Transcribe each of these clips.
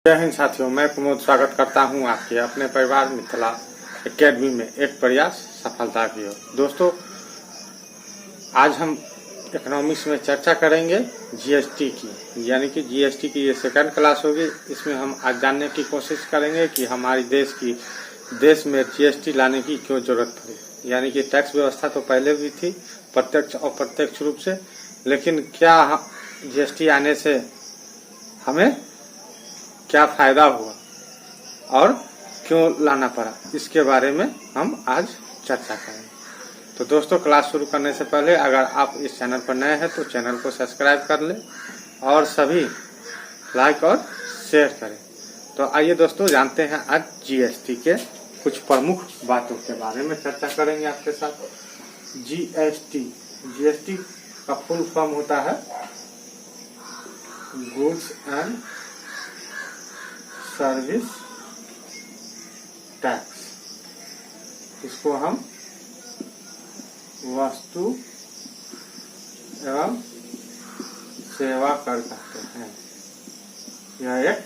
जय हिंद साथियों, मैं प्रमोद स्वागत करता हूं आपके अपने परिवार मिथिला एकेडमी में एक प्रयास सफलता की ओर। दोस्तों, आज हम इकोनॉमिक्स में चर्चा करेंगे जीएसटी की, यानी कि जीएसटी की ये सेकंड क्लास होगी। इसमें हम आज जानने की कोशिश करेंगे कि हमारी देश में जीएसटी लाने की क्यों जरूरत पड़ी। यानी कि टैक्स व्यवस्था तो पहले भी थी, प्रत्यक्ष और अप्रत्यक्ष रूप से, लेकिन क्या जीएसटी आने से हमें क्या फायदा हुआ और क्यों लाना पड़ा, इसके बारे में हम आज चर्चा करेंगे। तो दोस्तों, क्लास शुरू करने से पहले अगर आप इस चैनल पर नए हैं तो चैनल को सब्सक्राइब कर लें और सभी लाइक और शेयर करें। तो आइए दोस्तों, जानते हैं आज जीएसटी के कुछ प्रमुख बातों के बारे में चर्चा करेंगे आपके साथ। जीएसटी का फुल फॉर्म होता है गुड्स एंड सर्विस टैक्स। इसको हम वस्तु एवं सेवा कर कहते हैं। यह एक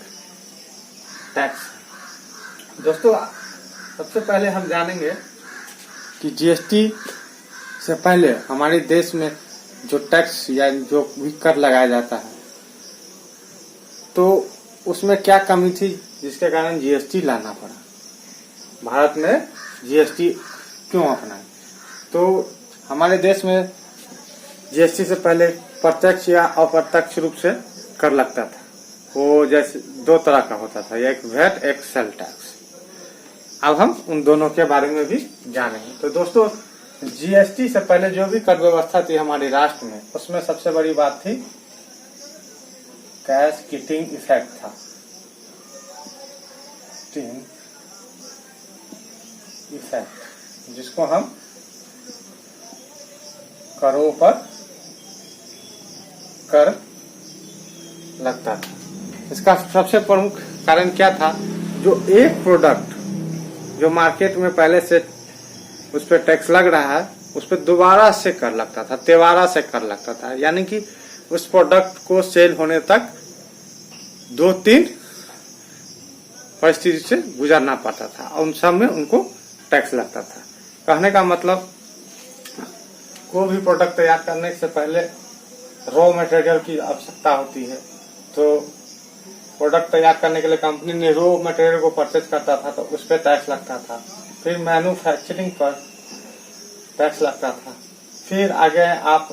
टैक्स है। दोस्तों, सबसे पहले हम जानेंगे कि जीएसटी से पहले हमारे देश में जो टैक्स या जो भी कर लगाया जाता है, तो उसमें क्या कमी थी जिसके कारण जीएसटी लाना पड़ा। भारत में जीएसटी क्यों अपनाए? तो हमारे देश में जीएसटी से पहले प्रत्यक्ष या अप्रत्यक्ष रूप से कर लगता था। वो जैसे दो तरह का होता था, एक वैट एक सेल टैक्स। अब हम उन दोनों के बारे में भी जानेंगे। तो दोस्तों, जीएसटी से पहले जो भी कर व्यवस्था थी हमारे राष्ट्र में, उसमें सबसे बड़ी बात थी कैश किटिंग इफेक्ट था। इफेक्ट, जिसको हम करों पर कर लगता था। इसका सबसे प्रमुख कारण क्या था? जो एक प्रोडक्ट जो मार्केट में पहले से उस पर टैक्स लग रहा है, उस पर दोबारा से कर लगता था, तिबारा से कर लगता था। यानी कि उस प्रोडक्ट को सेल होने तक 2-3 परिस्थिति से गुजरना पड़ता था और उन सब में उनको टैक्स लगता था। कहने का मतलब, कोई भी प्रोडक्ट तैयार करने से पहले रॉ मटेरियल की आवश्यकता होती है। तो प्रोडक्ट तैयार करने के लिए कंपनी ने रॉ मटेरियल को परचेज करता था, तो उस पर टैक्स लगता था। फिर मैन्युफैक्चरिंग पर टैक्स लगता था। फिर आगे आप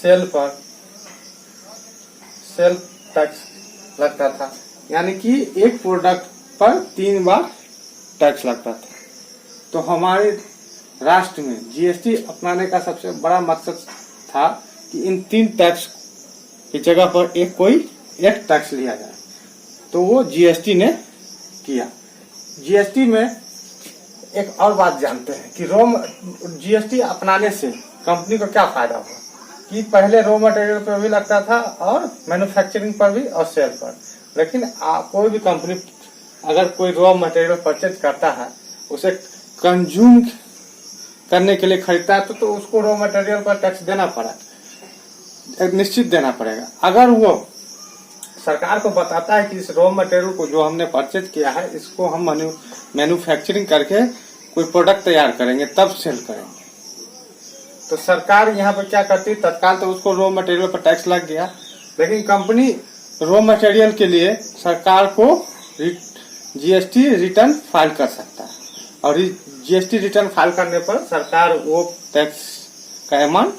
सेल टैक्स लगता था। यानी कि एक प्रोडक्ट पर 3 बार टैक्स लगता था। तो हमारे राष्ट्र में जीएसटी अपनाने का सबसे बड़ा मकसद था कि इन 3 टैक्स की जगह पर एक टैक्स लिया जाए। तो वो जीएसटी ने किया। जीएसटी में एक और बात जानते हैं कि जीएसटी अपनाने से कंपनी को क्या फायदा हुआ। कि पहले रॉ मटेरियल पर भी लगता था और मैन्युफैक्चरिंग पर भी और सेल पर। लेकिन कोई भी कंपनी अगर कोई रॉ मटेरियल परचेज करता है, उसे कंज्यूम करने के लिए खरीदता है, तो उसको रॉ मटेरियल पर टैक्स देना पड़ा, एक निश्चित देना पड़ेगा। अगर वो सरकार को बताता है कि इस रॉ मटेरियल को जो हमने परचेज किया है, इसको हम मैन्युफैक्चरिंग करके कोई प्रोडक्ट तैयार करेंगे, तब सेल करेंगे, तो सरकार यहाँ पर क्या करती है, तत्काल तो उसको रॉ मटेरियल पर टैक्स लग गया। लेकिन कंपनी रॉ मटेरियल के लिए सरकार को जीएसटी रिटर्न फाइल कर सकता है, और जीएसटी रिटर्न फाइल करने पर सरकार वो टैक्स का अमाउंट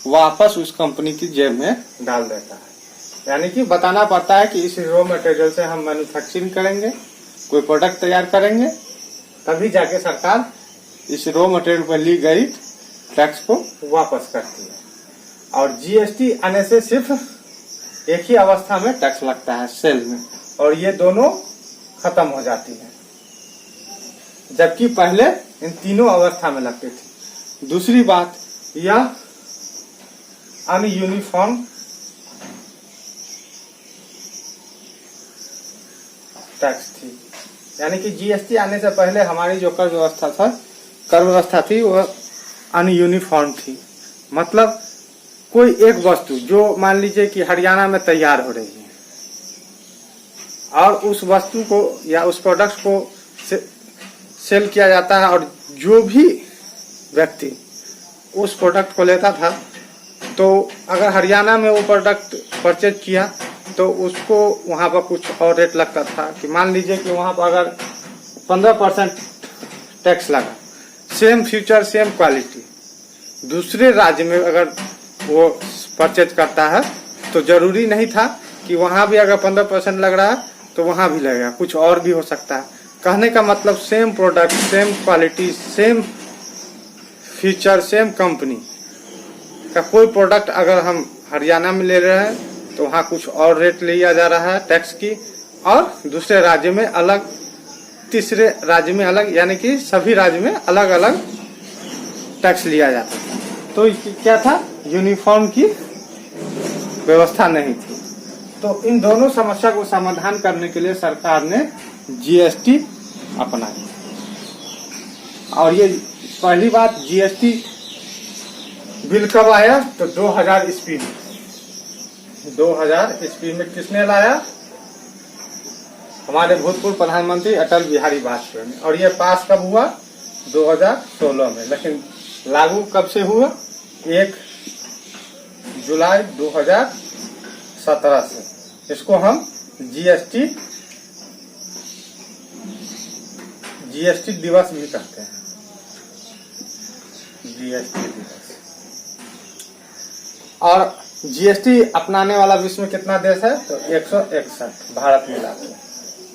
वापस उस कंपनी की जेब में डाल देता है। यानी कि बताना पड़ता है कि इस रॉ मटेरियल से हम मैन्युफैक्चरिंग करेंगे, कोई प्रोडक्ट तैयार करेंगे, तभी जाके सरकार इस रॉ मटेरियल पर ली गई टैक्स को वापस करती है। और जीएसटी आने से सिर्फ एक ही अवस्था में टैक्स लगता है, सेल में, और ये दोनों खत्म हो जाती है, जबकि पहले इन तीनों अवस्था में लगते थे। दूसरी बात, यह अनयूनिफॉर्म टैक्स थी। यानी कि जीएसटी आने से पहले हमारी जो कर व्यवस्था थी वह अनयूनिफॉर्म थी। मतलब कोई एक वस्तु जो मान लीजिए कि हरियाणा में तैयार हो रही है और उस वस्तु को या उस प्रोडक्ट को सेल किया जाता है, और जो भी व्यक्ति उस प्रोडक्ट को लेता था, तो अगर हरियाणा में वो प्रोडक्ट परचेज किया तो उसको वहाँ पर कुछ और रेट लगता था। कि मान लीजिए कि वहाँ पर अगर 15% टैक्स लगा, सेम फीचर सेम क्वालिटी, दूसरे राज्य में अगर वो परचेज करता है तो जरूरी नहीं था कि वहाँ भी अगर 15% लग रहा है तो वहाँ भी लगेगा, कुछ और भी हो सकता है। कहने का मतलब same product same quality same feature same company का कोई प्रोडक्ट अगर हम हरियाणा में ले रहे हैं तो वहाँ कुछ और रेट लिया जा रहा है टैक्स की, और दूसरे राज्य में अलग, तीसरे राज्य में अलग, यानी कि सभी राज्य में अलग अलग टैक्स लिया जाता था। तो क्या था, यूनिफॉर्म की व्यवस्था नहीं थी। तो इन दोनों समस्या को समाधान करने के लिए सरकार ने जीएसटी अपनाई। और ये पहली बात, जीएसटी बिल कब आया, तो 2000 ईस्वी में। 2000 ईस्वी में किसने लाया, हमारे भूतपूर्व प्रधानमंत्री अटल बिहारी वाजपेयी ने। और ये पास कब हुआ, 2016 में। लेकिन लागू कब से हुआ, 1 जुलाई 2017 से। इसको हम जीएसटी दिवस भी कहते हैं, जीएसटी दिवस। और जीएसटी अपनाने वाला विश्व में कितना देश है, तो 161 भारत मिला के।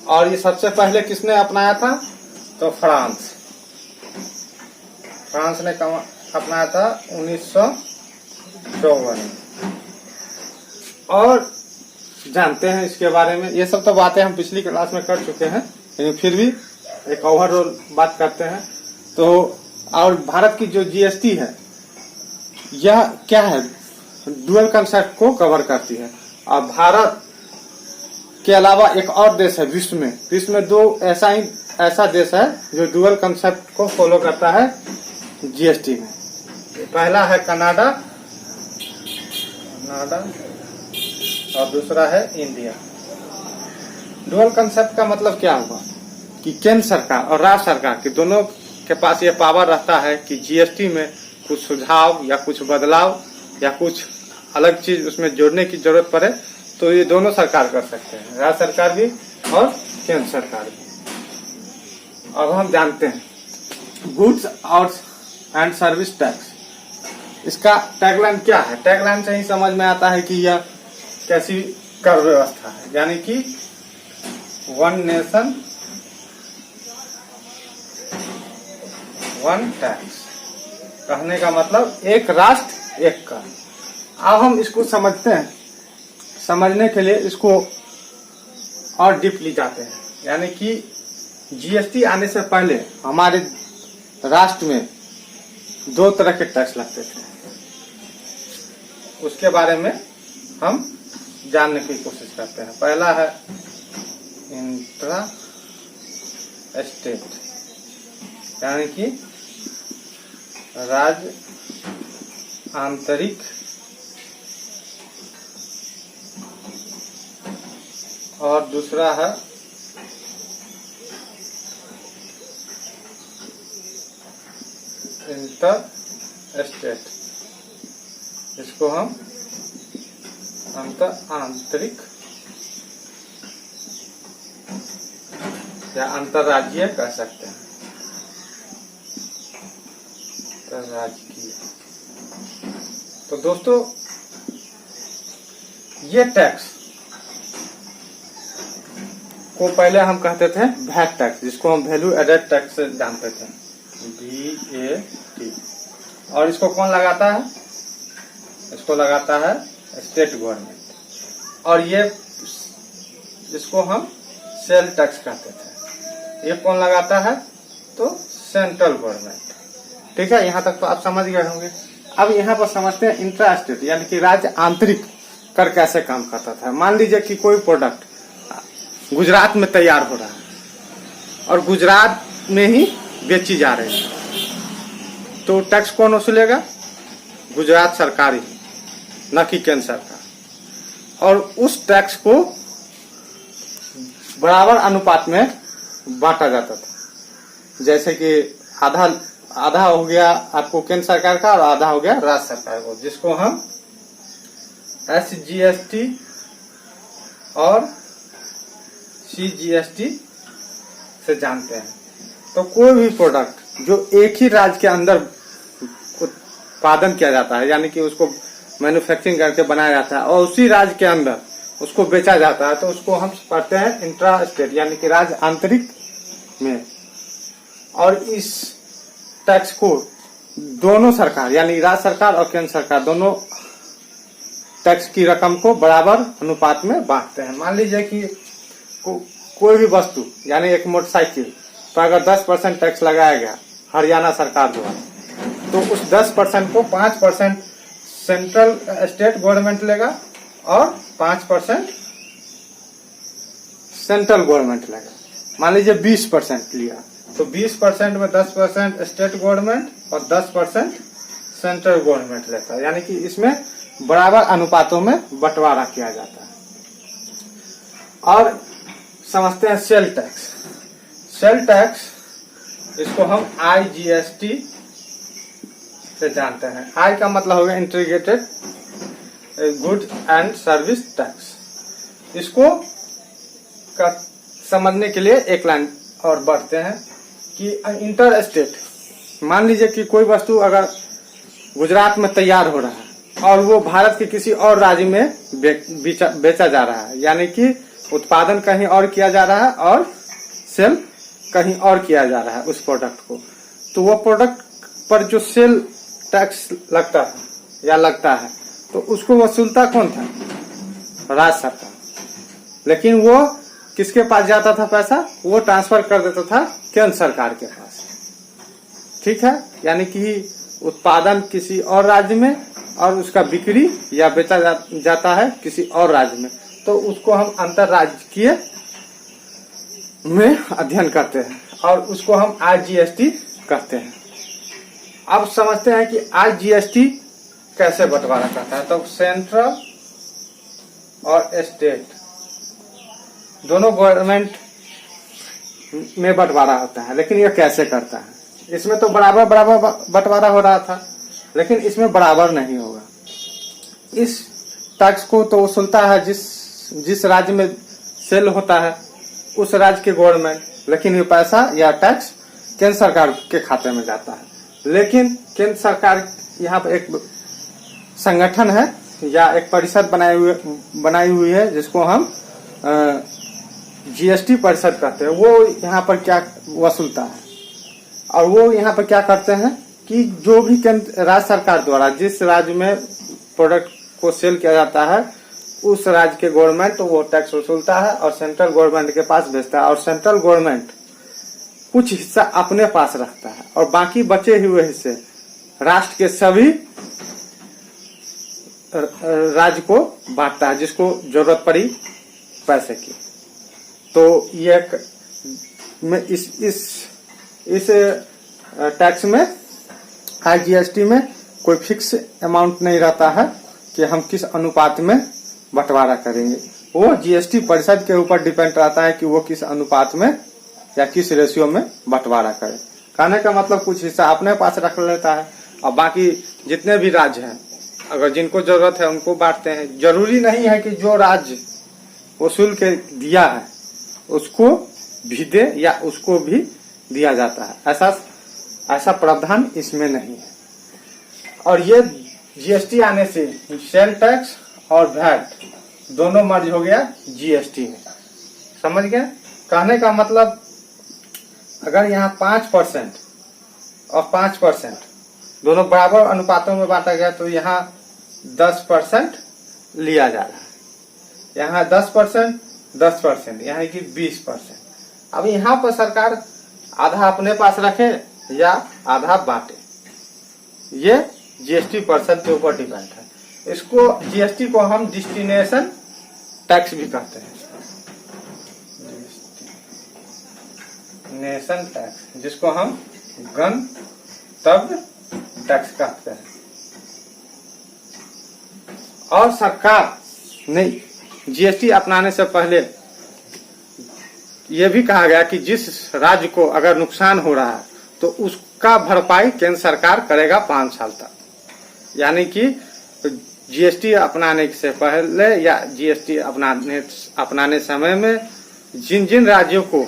और ये सबसे पहले किसने अपनाया था, तो फ्रांस ने अपनाया था 1954। और जानते हैं इसके बारे में, ये सब तो बातें हम पिछली क्लास में कर चुके हैं, लेकिन फिर भी एक ओवरऑल बात करते हैं। तो और भारत की जो जीएसटी है, यह क्या है, डुअल कंसेप्ट को कवर करती है। और भारत के अलावा एक और देश है विश्व में 2 ऐसा देश है जो डुअल कंसेप्ट को फॉलो करता है जीएसटी में। पहला है कनाडा और दूसरा है इंडिया। डुअल कंसेप्ट का मतलब क्या हुआ कि केंद्र सरकार और राज्य सरकार के दोनों के पास ये पावर रहता है कि जीएसटी में कुछ सुझाव या कुछ बदलाव या कुछ अलग चीज उसमें जोड़ने की जरूरत पड़े तो ये दोनों सरकार कर सकते हैं, राज्य सरकार भी और केंद्र सरकार भी। अब हम जानते हैं गुड्स और एंड सर्विस टैक्स, इसका टैगलाइन क्या है। टैगलाइन से ही समझ में आता है कि यह कैसी कर व्यवस्था है, यानी कि वन नेशन वन टैक्स। कहने का मतलब एक राष्ट्र एक कर। अब हम इसको समझते हैं, समझने के लिए इसको और डीपली जाते हैं। यानी कि जीएसटी आने से पहले हमारे राष्ट्र में 2 तरह के टैक्स लगते थे, उसके बारे में हम जानने की कोशिश करते हैं। पहला है इंट्रा स्टेट, यानी कि राज्य आंतरिक, और दूसरा है इंटर स्टेट, इसको हम आंतरिक या अंतर्राज्यीय कह सकते हैं, अंतर्राज्यीय। तो दोस्तों ये टैक्स को पहले हम कहते थे वैट टैक्स, जिसको हम वैल्यू एडेड टैक्स से जानते थे, VAT। और इसको कौन लगाता है, इसको लगाता है स्टेट गवर्नमेंट। और ये इसको हम सेल टैक्स कहते थे, ये कौन लगाता है, तो सेंट्रल गवर्नमेंट। ठीक है, यहाँ तक तो आप समझ गए होंगे। अब यहाँ पर समझते हैं इंट्रा स्टेट, यानी कि राज्य आंतरिक कर कैसे काम करता था। मान लीजिए कि कोई प्रोडक्ट गुजरात में तैयार हो रहा है और गुजरात में ही बेची जा रही है, तो टैक्स कौन वसूलेगा, गुजरात सरकार ही, न कि केंद्र सरकार। और उस टैक्स को बराबर अनुपात में बांटा जाता था। जैसे कि आधा आधा हो गया आपको केंद्र सरकार का और आधा हो गया राज्य सरकार को, जिसको हम SGST और CGST से जानते हैं। तो कोई भी प्रोडक्ट जो एक ही राज्य के अंदर उत्पादन किया जाता है, यानी कि उसको मैन्युफैक्चरिंग करके बनाया जाता है और उसी राज्य के अंदर उसको बेचा जाता है, तो उसको हम पढ़ते हैं इंट्रा स्टेट, यानी कि राज्य आंतरिक में। और इस टैक्स को दोनों सरकार यानी राज्य सरकार और केंद्र सरकार दोनों टैक्स की रकम को बराबर अनुपात में बांटते हैं। मान लीजिए कि कोई भी वस्तु यानी एक मोटरसाइकिल पर अगर 10% टैक्स लगाया गया हरियाणा सरकार द्वारा, तो उस 10% को 5% सेंट्रल स्टेट गवर्नमेंट लेगा और 5% सेंट्रल गवर्नमेंट लेगा। मान लीजिए 20% लिया, तो 20% में 10% स्टेट गवर्नमेंट और 10% सेंट्रल गवर्नमेंट लेता है, यानी कि इसमें बराबर अनुपातों में बंटवारा किया जाता है। और समझते हैं सेल टैक्स। सेल टैक्स इसको हम IGST से जानते हैं। आई का मतलब हो गया integrated good and service tax. इसको का समझने के लिए एक लाइन और बढ़ते हैं कि इंटर स्टेट, मान लीजिए कि कोई वस्तु अगर गुजरात में तैयार हो रहा है और वो भारत के किसी और राज्य में बेचा जा रहा है, यानी कि उत्पादन कहीं और किया जा रहा है और सेल कहीं और किया जा रहा है उस प्रोडक्ट को, तो वो प्रोडक्ट पर जो सेल टैक्स लगता है या लगता है, तो उसको वसूलता कौन था? राज्य सरकार। लेकिन वो किसके पास जाता था पैसा? वो ट्रांसफर कर देता था केंद्र सरकार के पास। ठीक है, यानी कि उत्पादन किसी और राज्य में और उसका बिक्री या बेचा जाता है किसी और राज्य में, तो उसको हम अंतरराज्यीय में अध्ययन करते हैं और उसको हम IGST कहते हैं। अब समझते हैं कि IGST कैसे बंटवारा करता है। तो सेंट्रल और स्टेट दोनों गवर्नमेंट में बंटवारा होता है, लेकिन यह कैसे करता है? इसमें तो बराबर बंटवारा हो रहा था, लेकिन इसमें बराबर नहीं होगा। इस टैक्स को तो वसूलता है जिस राज्य में सेल होता है उस राज्य के गवर्नमेंट, लेकिन ये पैसा या टैक्स केंद्र सरकार के खाते में जाता है। लेकिन केंद्र सरकार यहाँ पर एक संगठन है या एक परिषद बनाई हुई है जिसको हम GST परिषद कहते हैं। वो यहाँ पर क्या वसूलता है और वो यहाँ पर क्या करते हैं कि जो भी राज्य सरकार द्वारा जिस राज्य में प्रोडक्ट को सेल किया जाता है उस राज्य के गवर्नमेंट तो वो टैक्स वसूलता है और सेंट्रल गवर्नमेंट के पास भेजता है, और सेंट्रल गवर्नमेंट कुछ हिस्सा अपने पास रखता है और बाकी बचे हुए हिस्से राष्ट्र के सभी राज्य को बांटता है जिसको जरूरत पड़ी पैसे की। तो ये इस टैक्स में IGST में कोई फिक्स अमाउंट नहीं रहता है कि हम किस अनुपात में बंटवारा करेंगे। वो GST परिषद के ऊपर डिपेंड रहता है कि वो किस अनुपात में या किस रेशियो में बंटवारा करे। कहने का मतलब कुछ हिस्सा अपने पास रख लेता है और बाकी जितने भी राज्य हैं अगर जिनको जरूरत है उनको बांटते हैं। जरूरी नहीं है कि जो राज्य वसूल के दिया है उसको भी दे या उसको भी दिया जाता है, ऐसा प्रावधान इसमें नहीं है। और ये GST आने से सेल टैक्स और वैट दोनों मर्ज हो गया GST में। समझ गए? कहने का मतलब अगर यहाँ 5% और 5% दोनों बराबर अनुपातों में बांटा गया तो यहाँ 10% लिया जा रहा है, यहाँ 10%, यहाँ की 20%। अब यहाँ पर सरकार आधा अपने पास रखे या आधा बांटे, ये GST परिषद के ऊपर डिपेंड है। इसको GST को हम डेस्टिनेशन टैक्स भी कहते हैं, नेशन टैक्स, जिसको हम गंतव्य टैक्स कहते हैं। और सरकार ने GST अपनाने से पहले ये भी कहा गया कि जिस राज्य को अगर नुकसान हो रहा है तो उसका भरपाई केंद्र सरकार करेगा 5 साल तक। यानी कि जीएसटी अपनाने से पहले या जीएसटी अपनाने समय में जिन जिन राज्यों को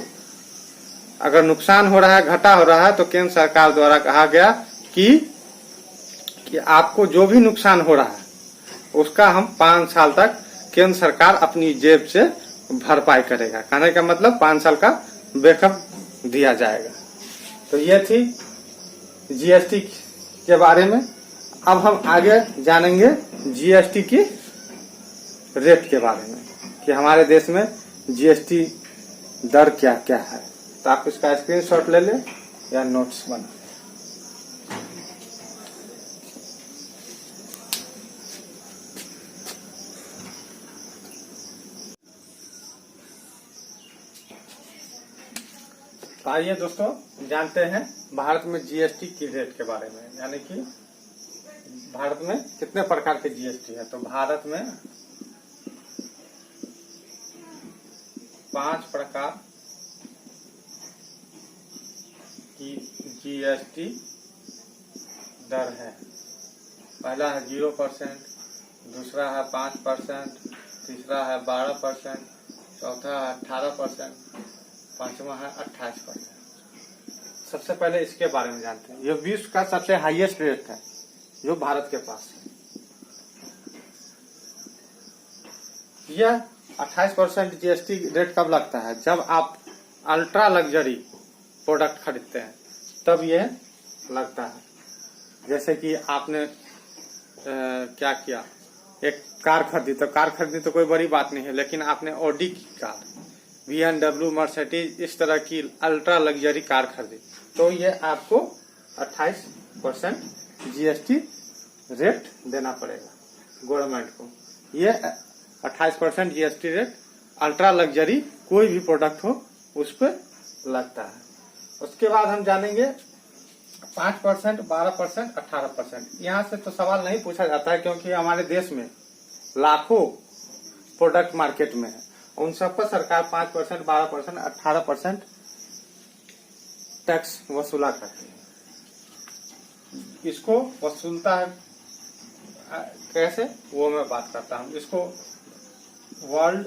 अगर नुकसान हो रहा है, घाटा हो रहा है, तो केंद्र सरकार द्वारा कहा गया कि आपको जो भी नुकसान हो रहा है उसका हम 5 साल तक केंद्र सरकार अपनी जेब से भरपाई करेगा। कहने का मतलब 5 साल का बैकअप दिया जाएगा। तो ये थी जीएसटी के बारे में। अब हम आगे जानेंगे जीएसटी की रेट के बारे में कि हमारे देश में जीएसटी दर क्या क्या है। तो आप इसका स्क्रीनशॉट ले लें या नोट्स बना। तो आइए दोस्तों जानते हैं भारत में जीएसटी की रेट के बारे में, यानी कि भारत में कितने प्रकार के जीएसटी है। तो भारत में 5 प्रकार की जीएसटी दर है। पहला है 0%, दूसरा है 5%, तीसरा है 12%, चौथा है 18%, पांचवा है 28%। सबसे पहले इसके बारे में जानते हैं। यह विश्व का सबसे हाईएस्ट रेट है जो भारत के पास है। यह 28% जीएसटी रेट कब लगता है? जब आप अल्ट्रा लग्जरी प्रोडक्ट खरीदते हैं तब यह लगता है। जैसे कि आपने क्या किया, एक कार खरीदी, तो कार खरीदनी तो कोई बड़ी बात नहीं है, लेकिन आपने ऑडी की कार, BMW, मर्सिडीज इस तरह की अल्ट्रा लग्जरी कार खरीदी, तो ये आपको 28% जीएसटी रेट देना पड़ेगा गवर्नमेंट को। ये 28% जीएसटी रेट अल्ट्रा लग्जरी कोई भी प्रोडक्ट हो उस पर लगता है। उसके बाद हम जानेंगे 5%, 12%, 18%। यहाँ से तो सवाल नहीं पूछा जाता है क्योंकि हमारे देश में लाखों प्रोडक्ट मार्केट में है, उन सब पर सरकार 5%, 12%, 18% टैक्स वसूला करती है। इसको वसूलता है कैसे, वो मैं बात करता हूँ। इसको वर्ल्ड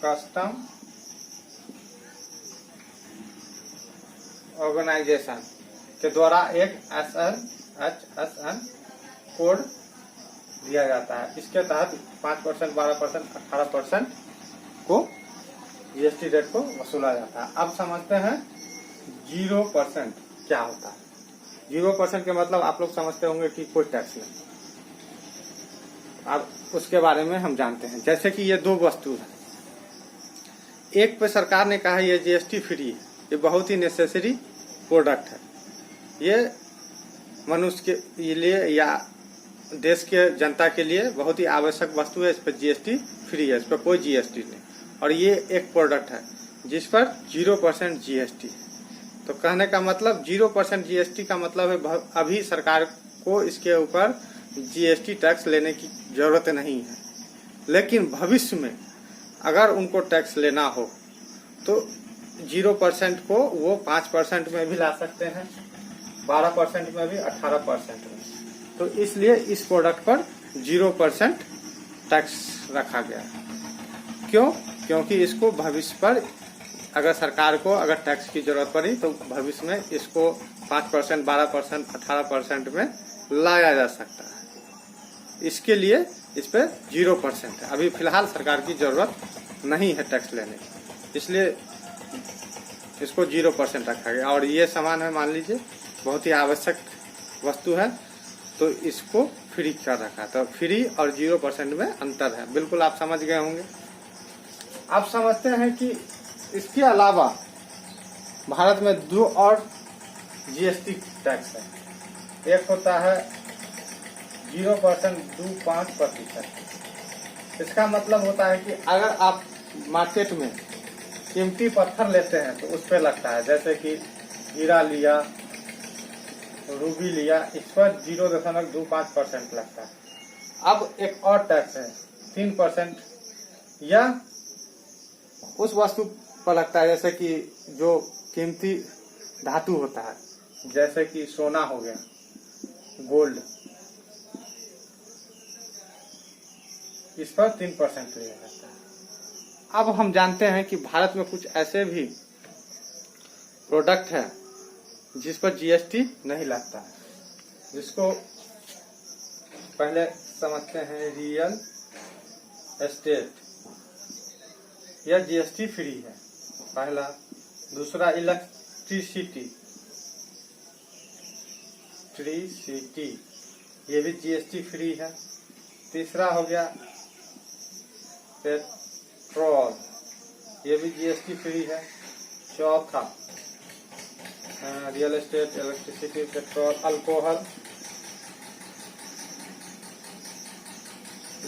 कस्टम ऑर्गेनाइजेशन के द्वारा एक SNHSN कोड दिया जाता है। इसके तहत 5%, 12%, 18% को जीएसटी रेट को वसूला जाता है। अब समझते हैं 0% क्या होता है। 0% के मतलब आप लोग समझते होंगे कि कोई टैक्स नहीं। अब उसके बारे में हम जानते हैं। जैसे कि ये 2 वस्तु है, एक पे सरकार ने कहा ये जीएसटी फ्री है, ये बहुत ही नेसेसरी प्रोडक्ट है, ये मनुष्य के लिए या देश के जनता के लिए बहुत ही आवश्यक वस्तु है, इस पर जीएसटी फ्री है, इस पर कोई जीएसटी नहीं। और ये एक प्रोडक्ट है जिस पर 0% जीएसटी है। तो कहने का मतलब 0% जीएसटी का मतलब है अभी सरकार को इसके ऊपर जीएसटी टैक्स लेने की जरूरत नहीं है, लेकिन भविष्य में अगर उनको टैक्स लेना हो तो 0% को वो 5% में भी ला सकते हैं, 12% में भी, 18% में। तो इसलिए इस प्रोडक्ट पर 0% टैक्स रखा गया है। क्यों? क्योंकि इसको भविष्य पर अगर सरकार को अगर टैक्स की जरूरत पड़ी तो भविष्य में इसको 5%, 12%, 18% में लाया जा सकता है। इसके लिए इस पे 0% है। अभी फिलहाल सरकार की जरूरत नहीं है टैक्स लेने की, इसलिए इसको 0% रखा गया। और ये सामान है, मान लीजिए बहुत ही आवश्यक वस्तु है, तो इसको फ्री कर रखा। तो फ्री और 0% में अंतर है, बिल्कुल आप समझ गए होंगे। आप समझते हैं कि इसके अलावा भारत में 2 और जीएसटी टैक्स है। एक होता है 0% 25%। इसका मतलब होता है कि अगर आप मार्केट में कीमती पत्थर लेते हैं तो उस पर लगता है, जैसे कि हीरा लिया, रूबी लिया, इस पर 0.25% लगता है। अब एक और टैक्स है 3% या उस वस्तु पर लगता है, जैसे कि जो कीमती धातु होता है, जैसे कि सोना हो गया, गोल्ड, इस पर 3% लिया जाता है। अब हम जानते हैं कि भारत में कुछ ऐसे भी प्रोडक्ट हैं जिस पर जीएसटी नहीं लगता है, जिसको पहले समझते हैं। रियल एस्टेट, यह जीएसटी फ्री है, पहला। दूसरा इलेक्ट्रिसिटी, ये भी जीएसटी फ्री है। तीसरा हो गया पेट्रोल, ये भी जीएसटी फ्री है। चौथा real estate, electricity, petrol, alcohol,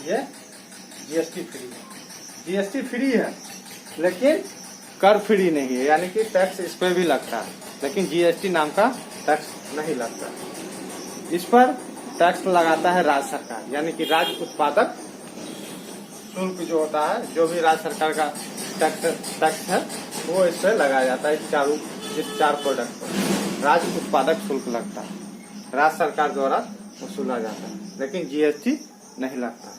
ये जीएसटी फ्री है। जीएसटी फ्री है लेकिन कर फ्री नहीं है, यानी कि टैक्स इस पर भी लगता है, लेकिन जीएसटी नाम का टैक्स नहीं लगता। इस पर टैक्स लगाता है राज्य सरकार, यानी कि राज्य उत्पादक शुल्क जो होता है, जो भी राज्य सरकार का टैक्स है वो इस पर लगाया जाता है। इस चार प्रोडक्ट पर राज्य उत्पादक शुल्क लगता है, राज्य सरकार द्वारा वसूला जाता है, लेकिन जीएसटी नहीं लगता।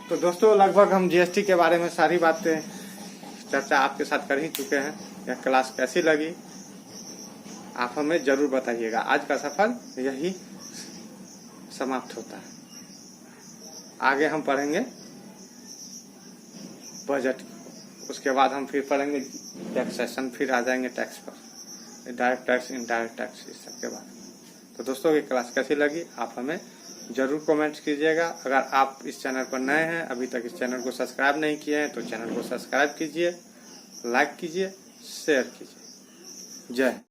तो दोस्तों, लगभग हम जीएसटी के बारे में सारी बातें चर्चा आपके साथ कर ही चुके हैं। यह क्लास कैसी लगी आप हमें जरूर बताइएगा। आज का सफर यही समाप्त होता है। आगे हम पढ़ेंगे बजट, उसके बाद हम फिर पढ़ेंगे टैक्सेशन, फिर आ जाएंगे टैक्स पर, डायरेक्ट टैक्स, इनडायरेक्ट टैक्स, इस सब के बाद। तो दोस्तों, ये क्लास कैसी लगी आप हमें जरूर कमेंट कीजिएगा। अगर आप इस चैनल पर नए हैं, अभी तक इस चैनल को सब्सक्राइब नहीं किए हैं, तो चैनल को सब्सक्राइब कीजिए, लाइक कीजिए, शेयर कीजिए। जय